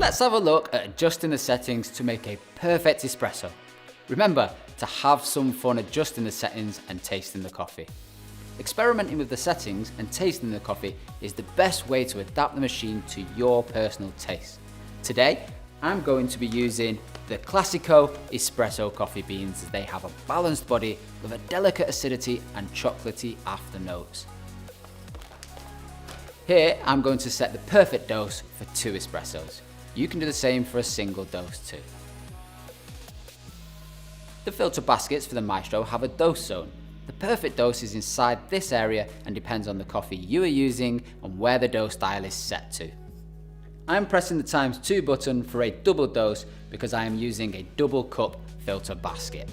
Let's have a look at adjusting the settings to make a perfect espresso. Remember to have some fun adjusting the settings and tasting the coffee. Experimenting with the settings and tasting the coffee is the best way to adapt the machine to your personal taste. Today, I'm going to be using the Classico espresso coffee beans as they have a balanced body with a delicate acidity and chocolatey afternotes. Here, I'm going to set the perfect dose for 2 espressos. You can do the same for a single dose too. The filter baskets for the Maestro have a dose zone. The perfect dose is inside this area and depends on the coffee you are using and where the dose dial is set to. I'm pressing the ×2 button for a double dose because I am using a double cup filter basket.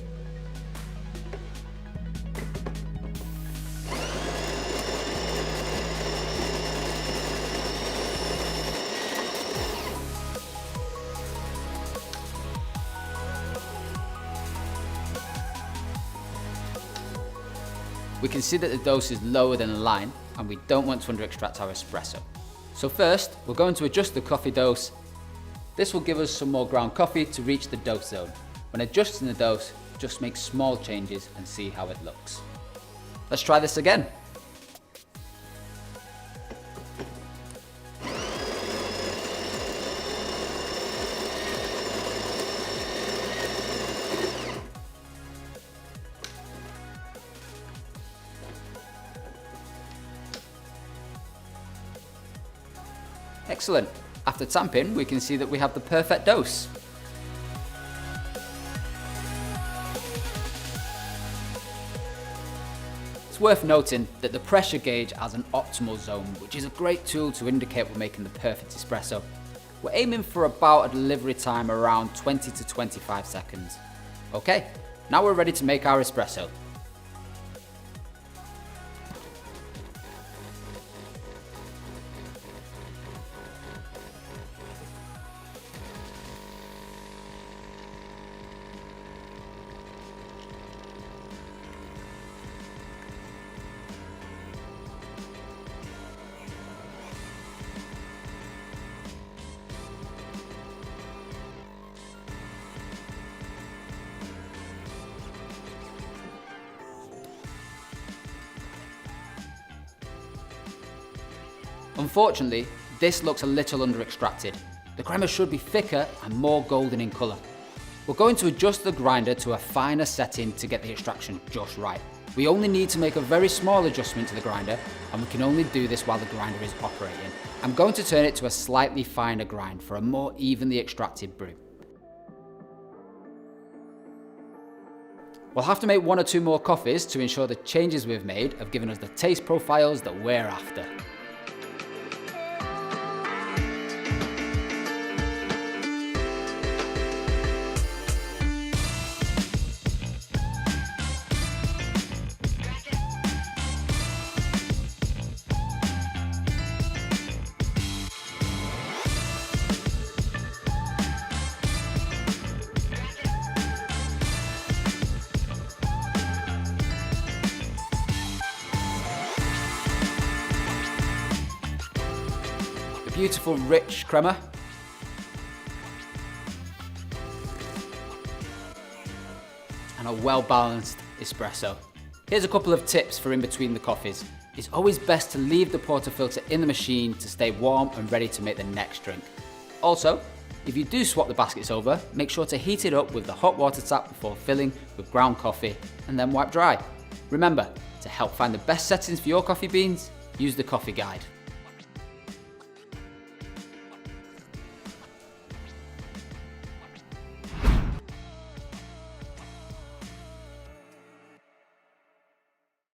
We can see that the dose is lower than the line and we don't want to under extract our espresso. So first, we're going to adjust the coffee dose. This will give us some more ground coffee to reach the dose zone. When adjusting the dose, just make small changes and see how it looks. Let's try this again. Excellent. After tamping, we can see that we have the perfect dose. It's worth noting that the pressure gauge has an optimal zone, which is a great tool to indicate we're making the perfect espresso. We're aiming for about a delivery time around 20 to 25 seconds. Okay, now we're ready to make our espresso. Unfortunately, this looks a little under extracted. The crema should be thicker and more golden in colour. We're going to adjust the grinder to a finer setting to get the extraction just right. We only need to make a very small adjustment to the grinder, and we can only do this while the grinder is operating. I'm going to turn it to a slightly finer grind for a more evenly extracted brew. We'll have to make 1 or 2 more coffees to ensure the changes we've made have given us the taste profiles that we're after. Beautiful rich crema. And a well-balanced espresso. Here's a couple of tips for in between the coffees. It's always best to leave the portafilter in the machine to stay warm and ready to make the next drink. Also, if you do swap the baskets over, make sure to heat it up with the hot water tap before filling with ground coffee and then wipe dry. Remember, to help find the best settings for your coffee beans, use the coffee guide.